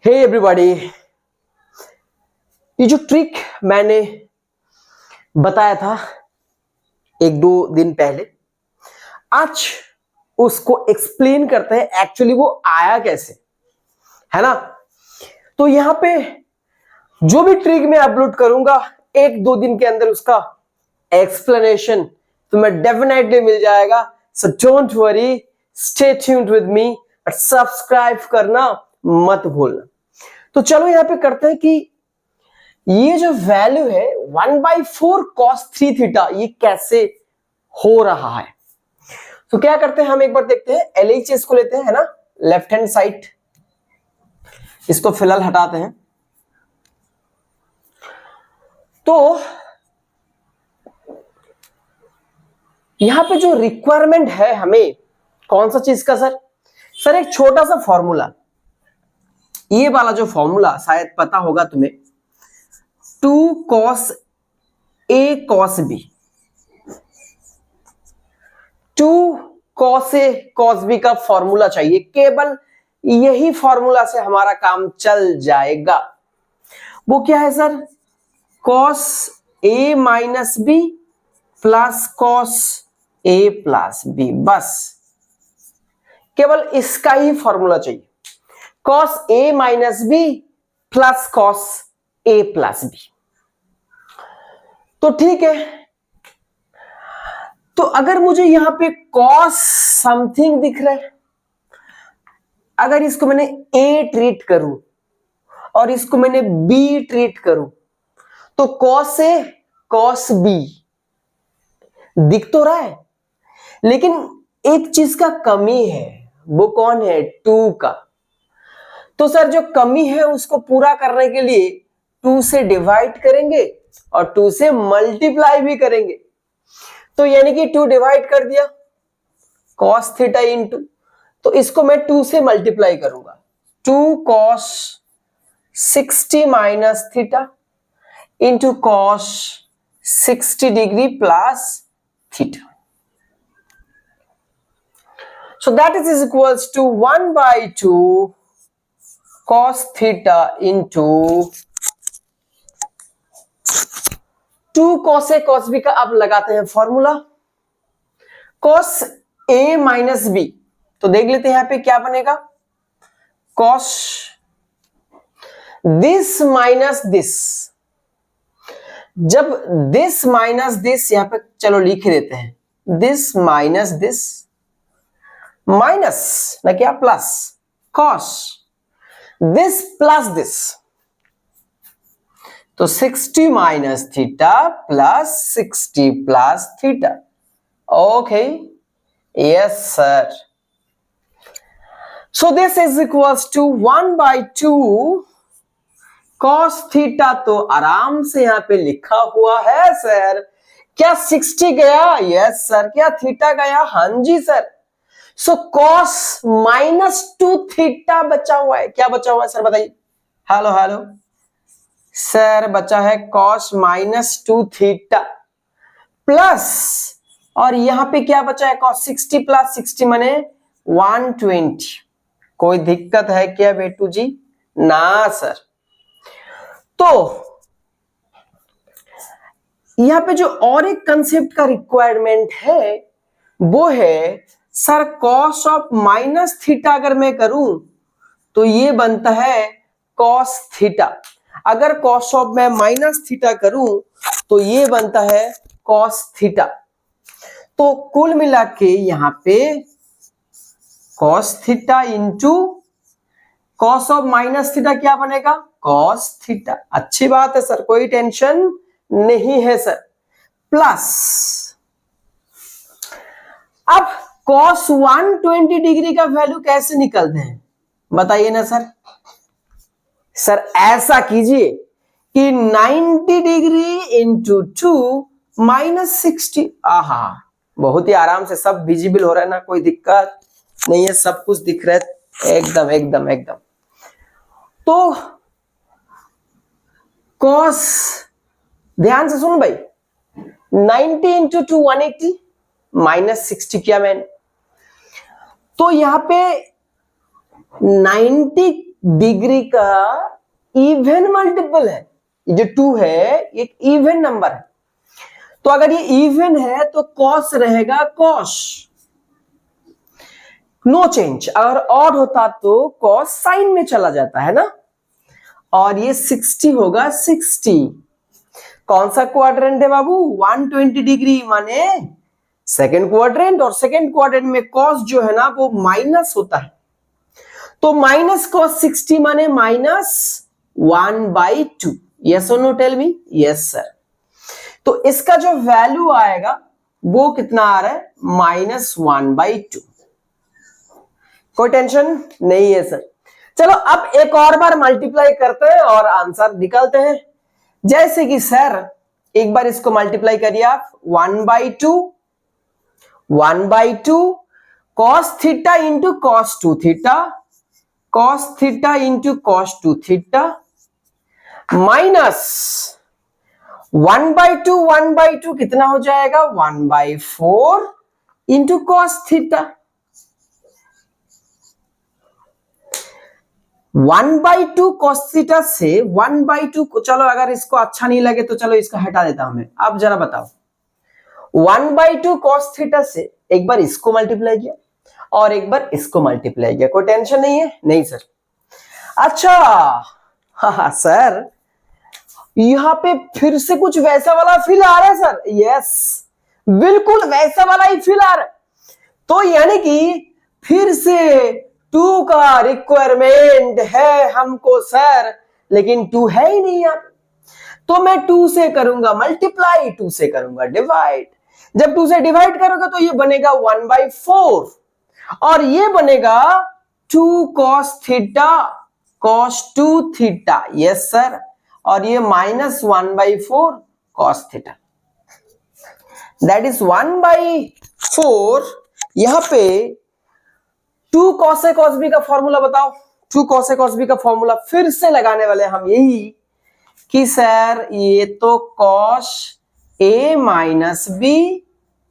Hey everybody, ये जो trick मैंने बताया था एक दो दिन पहले, आज उसको एक्सप्लेन करते हैं एक्चुअली वो आया कैसे, है ना। तो यहां पे जो भी ट्रिक मैं अपलोड करूंगा एक दो दिन के अंदर उसका एक्सप्लेनेशन तुम्हें डेफिनेटली मिल जाएगा। So don't worry, stay tuned with me और सब्सक्राइब करना मत भूलना। तो चलो यहां पे करते हैं कि ये जो वैल्यू है 1/4 cos 3 थीटा ये कैसे हो रहा है। तो क्या करते हैं हम एक बार देखते हैं, LHS को लेते हैं, है ना, लेफ्ट हैंड साइड, इसको फिलहाल हटाते हैं। तो यहां पे जो रिक्वायरमेंट है हमें कौन सा चीज का सर एक छोटा सा फॉर्मूला, ये वाला जो फॉर्मूला शायद पता होगा तुम्हें, 2 cos A cos B, 2 cos A cos B का फॉर्मूला चाहिए, केवल यही फॉर्मूला से हमारा काम चल जाएगा। वो क्या है sir, cos A minus B plus cos A plus B, बस केवल इसका ही फॉर्मूला चाहिए, cos A minus B plus cos A plus B। तो ठीक है, तो अगर मुझे यहां पे cos समथिंग दिख रहा है, अगर इसको मैंने A ट्रीट करूं और इसको मैंने B ट्रीट करूं, तो cos A cos B दिख तो रहा है, लेकिन एक चीज का कमी है, वो कौन है, 2 का। तो सर जो कमी है उसको पूरा करने के लिए 2 से डिवाइड करेंगे और 2 से मल्टीप्लाई भी करेंगे। तो यानी कि 2 डिवाइड कर दिया cos थीटा इंटू, तो इसको मैं 2 से मल्टीप्लाई करूंगा, 2 cos 60 minus theta into cos 60 degree plus theta. So that is equals to 1/2 cos theta into 2 cos A cos B का अब लगाते हैं formula, cos A minus B, तो देख लेते हैं यहां पे क्या बनेगा, cos दिस माइनस दिस, जब दिस माइनस दिस यहां पे चलो लिख देते हैं, दिस माइनस दिस माइनस ना क्या plus, cos this plus this, तो 60 minus theta plus 60 plus theta. Okay, yes sir. So this is equals to 1/2 cos theta, तो आराम से यहां पे लिखा हुआ है सर, क्या 60 गया, यस सर, क्या थीटा गया, हाँ जी सर। सो cos -2 थीटा बचा हुआ है, क्या बचा हुआ है सर बताइए, हेलो हेलो सर, बचा है cos -2 थीटा प्लस, और यहां पे क्या बचा है, cos 60 प्लस 60 माने 120। कोई दिक्कत है क्या बेटू जी, ना सर। तो यहां पे जो और एक कंसेप्ट का रिक्वायरमेंट है वो है sir, cos of minus theta अगर मैं करूं तो ये बनता है cos थीटा, अगर cos ऑफ मैं माइनस थीटा करूं तो ये बनता है cos थीटा। तो कुल मिला के यहां पे cos theta into cos of minus theta क्या बनेगा, cos थीटा। अच्छी बात है सर, कोई टेंशन नहीं है सर, प्लस अब cos 120 डिग्री का वैल्यू कैसे निकलते हैं बताइए ना सर। सर ऐसा कीजिए कि 90 डिग्री इंटू 2 माइनस 60, आहा, बहुत ही आराम से सब विजिबल हो रहा है ना, कोई दिक्कत नहीं है, सब कुछ दिख रहा है एकदम एकदम एकदम। तो cos, ध्यान से सुनो भाई, 90 इंटू 2 180 माइनस 60 किया मैंने, तो यहाँ पे 90 डिग्री का इवन मल्टीपल है, ये जो 2 है एक इवन नंबर है, तो अगर ये इवन है तो कॉस रहेगा कॉस, नो चेंज। अगर ऑड होता तो कॉस साइन में चला जाता है ना, और ये 60 होगा 60। कौन सा क्वाड्रेंट है बाबू? 120 डिग्री माने सेकेंड क्वाड्रेंट, और सेकेंड क्वाड्रेंट में कॉस जो है ना वो माइनस होता है, तो माइनस कॉस 60 माने -1/2। यस और no, tell me. Yes sir. तो इसका जो वैल्यू आएगा वो कितना आ रहा है? -1/2। कोई टेंशन नहीं है सर। चलो अब एक और बार मल्टीप्लाई करते हैं और आंसर निकालते हैं। जैसे कि सर एक बार इसको मल्टीप्लाई करिए आप, 1/2 cos theta into cos 2 theta, cos theta into cos 2 theta, minus 1/2 कितना हो जाएगा? 1/4 into cos theta. 1/2 cos theta से 1/2 को, चलो अगर इसको अच्छा नहीं लगे तो चलो इसको हटा देता हूं मैं। अब जरा बताओ, 1/2 cos थीटा से एक बार इसको मल्टीप्लाई किया और एक बार इसको मल्टीप्लाई किया, कोई टेंशन नहीं है? नहीं सर। अच्छा हाँ सर, यहां पे फिर से कुछ वैसा वाला फील आ रहा है सर। यस, बिल्कुल वैसा वाला ही फील आ रहा है। तो यानी कि फिर से 2 का रिक्वायरमेंट है हमको सर, लेकिन 2 है ही नहीं यार। तो मैं 2 से करूंगा मल्टीप्लाई, 2 से करूंगा डिवाइड। जब 2 से डिवाइड करोगे तो ये बनेगा 1/4 और ये बनेगा 2 cos theta cos 2 theta. Yes sir, और ये -1/4 cos थीटा, दैट इज 1/4। यहां पे 2 cos A cos B का फॉर्मूला बताओ। 2 cos A cos B का फॉर्मूला फिर से लगाने वाले हम यही कि सर ये तो cos A minus B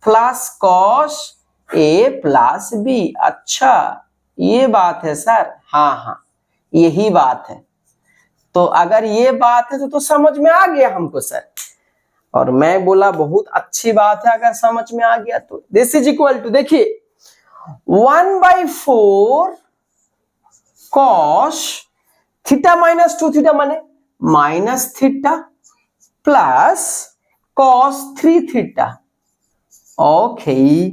plus cos A plus B। अच्छा ये बात है सर। हाँ यही बात है। तो अगर ये बात है तो समझ में आ गया हमको सर, और मैं बोला बहुत अच्छी बात है अगर समझ में आ गया तो। दिस इज इक्वल टू, देखिए 1/4 cos थीटा माइनस 2 थीटा माने minus theta plus cos 3 theta, okay,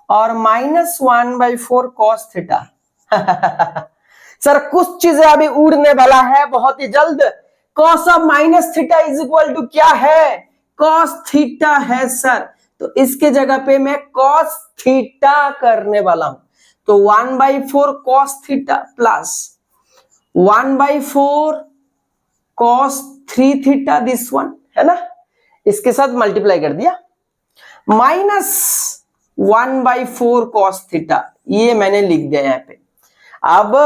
और -1/4 cos थीटा। सर कुछ चीजें अभी उड़ने वाला है बहुत ही जल्द। cos of minus theta is equal to क्या है? cos थीटा है सर, तो इसके जगह पे मैं cos थीटा करने वाला हूं। तो 1/4 cos theta plus 1/4 cos 3 theta, this one है ना, इसके साथ मल्टीप्लाई कर दिया, माइनस 1/4 cos थीटा, ये मैंने लिख दिया यहाँ पे। अब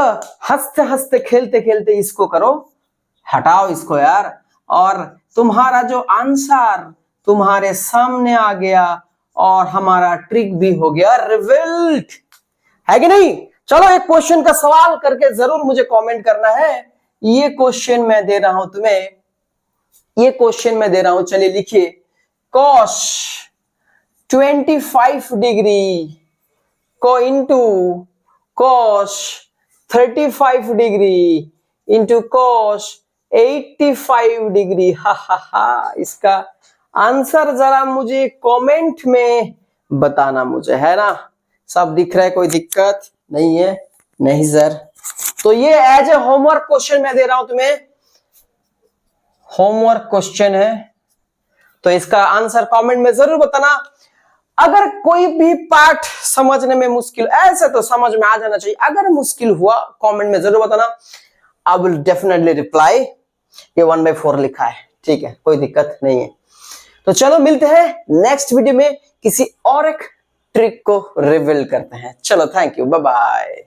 हंसते हंसते खेलते खेलते इसको करो, हटाओ इसको यार, और तुम्हारा जो आंसर तुम्हारे सामने आ गया और हमारा ट्रिक भी हो गया रिवील्ड, है कि नहीं? चलो एक क्वेश्चन का सवाल करके जरूर मुझे कमेंट करना है। ये क्वेश्चन मैं दे रहा हूं तुम्हें, ये क्वेश्चन मैं दे रहा हूं, चलिए लिखिए, cos 25 डिग्री को into cos 35 degree into cos 85 degree. हा, इसका आंसर जरा मुझे कमेंट में बताना मुझे, है ना? सब दिख रहा है, कोई दिक्कत नहीं है? नहीं सर। तो ये एज ए होमवर्क क्वेश्चन मैं दे रहा हूं तुम्हें, होमवर्क क्वेश्चन है, तो इसका आंसर कमेंट में जरूर बताना। अगर कोई भी पार्ट समझने में मुश्किल, ऐसे तो समझ में आ जाना चाहिए, अगर मुश्किल हुआ कमेंट में जरूर बताना, आई विल डेफिनेटली रिप्लाई। ये 1/4 लिखा है, ठीक है, कोई दिक्कत नहीं है। तो चलो मिलते हैं नेक्स्ट वीडियो में, किसी और एक ट्रिक को रिवील करते हैं। चलो थैंक यू, बाय बाय।